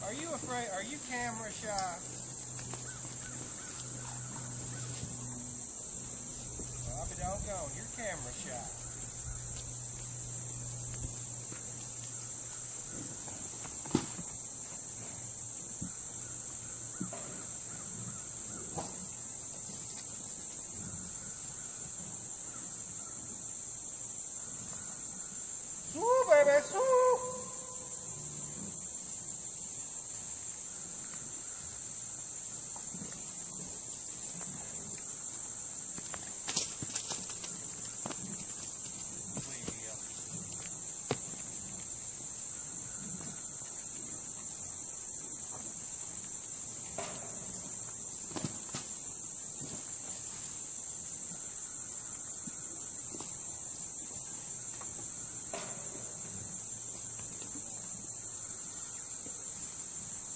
Are you afraid? Are you camera shy? Well, I'll be doggone, you're camera shy. Swoo, baby, swoo!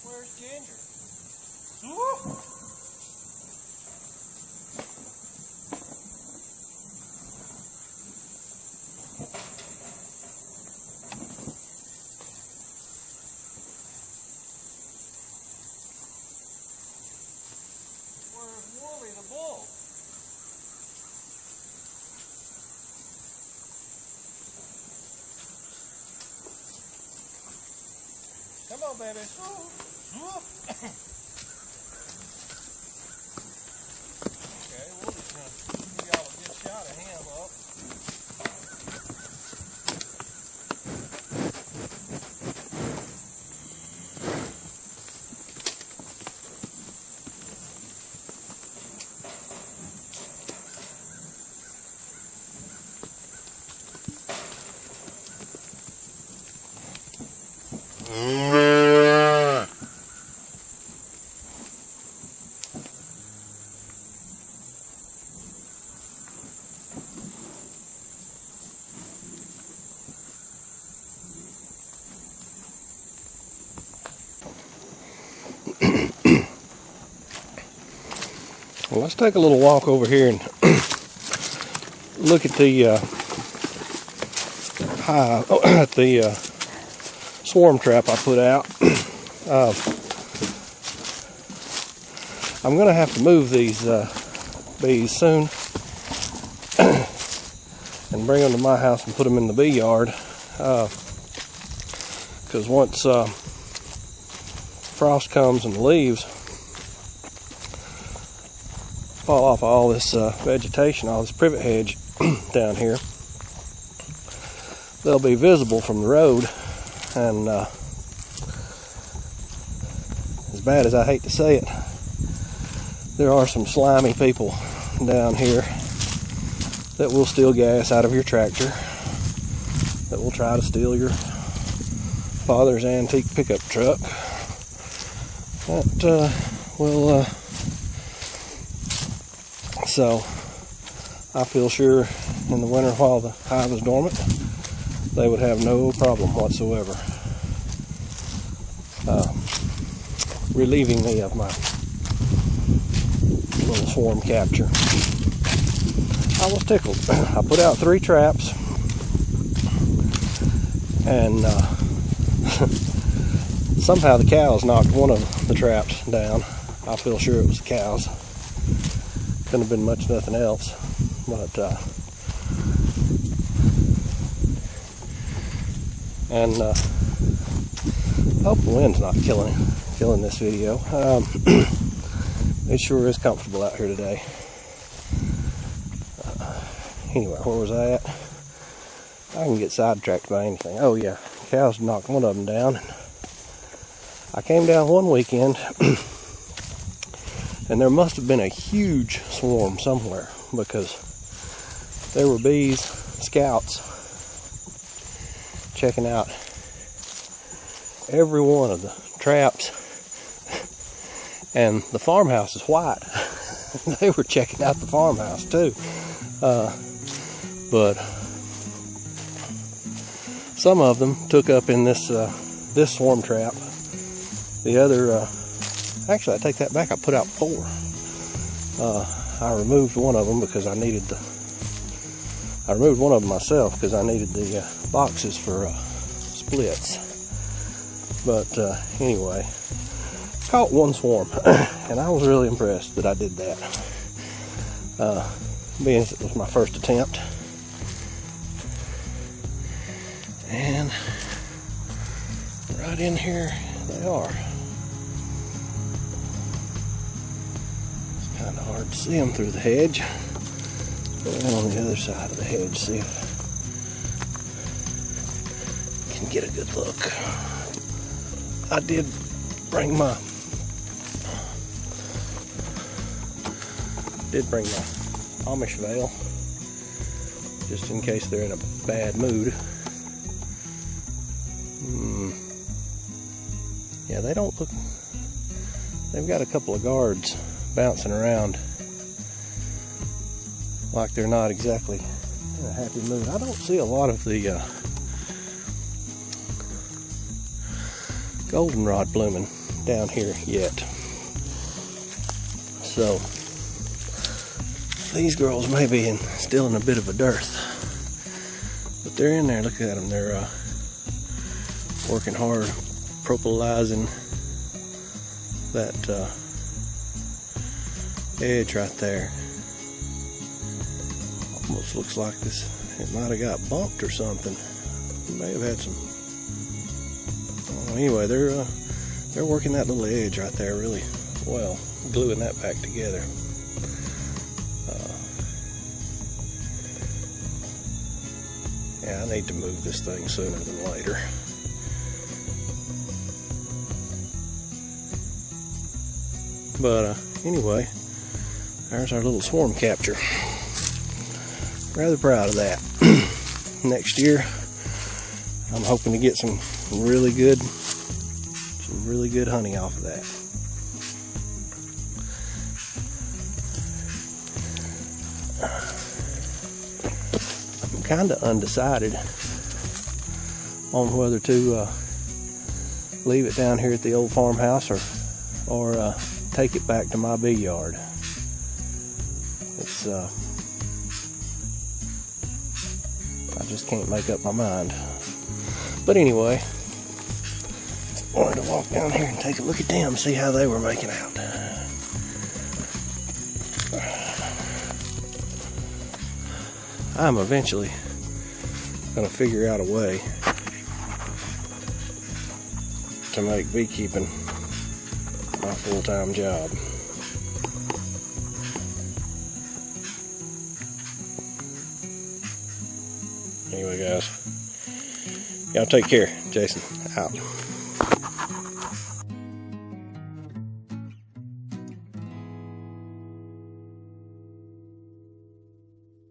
Where's Ginger? Woo! Where's Wooly the bull? Come on, baby. Woo! Okay, Wooly's gonna give y'all a good shot of him up. Well, let's take a little walk over here and look at the swarm trap I put out. I'm going to have to move these bees soon and bring them to my house and put them in the bee yard, because once frost comes and the leaves fall off all this vegetation, all this privet hedge down here, they'll be visible from the road, and as bad as I hate to say it, there are some slimy people down here that will steal gas out of your tractor, that will try to steal your father's antique pickup truck, that will so I feel sure in the winter while the hive is dormant, they would have no problem whatsoever relieving me of my little swarm capture. I was tickled. I put out 3 traps, and somehow the cows knocked one of the traps down. I feel sure it was the cows. Couldn't have been much nothing else, but and hope the wind's not killing this video. It sure is comfortable out here today. Anyway, where was I at? I can get sidetracked by anything. Oh yeah, cows knocked one of them down. I came down one weekend and there must have been a huge swarm somewhere, because there were bees, scouts, checking out every one of the traps, and the farmhouse is white. They were checking out the farmhouse too, but some of them took up in this swarm trap. The other, actually I take that back, I put out 4. I removed one of them because I needed I removed one of them myself because I needed the boxes for splits. But anyway, caught one swarm, and I was really impressed that I did that. Being as it was my first attempt. And right in here they are. It's kind of hard to see them through the hedge. Go on the other side of the hedge, see if I can get a good look. I did bring my Amish veil, just in case they're in a bad mood. Yeah, they don't look, they've got a couple of guards bouncing around like they're not exactly in a happy mood. I don't see a lot of the goldenrod blooming down here yet. So these girls may be still in a bit of a dearth, but they're in there. Look at them. They're working hard, propolizing that edge right there. Almost looks like it might have got bumped or something. It may have had some. Anyway, they're working that little edge right there really well, gluing that back together. Yeah, I need to move this thing sooner than later. But anyway, there's our little swarm capture. Rather proud of that. Next year, I'm hoping to get some really good honey off of that. I'm kind of undecided on whether to leave it down here at the old farmhouse or take it back to my big yard. It's I just can't make up my mind. But anyway, wanted to walk down here and take a look at them, see how they were making out. I'm eventually going to figure out a way to make beekeeping my full-time job. Anyway, guys, y'all take care. Jason, out.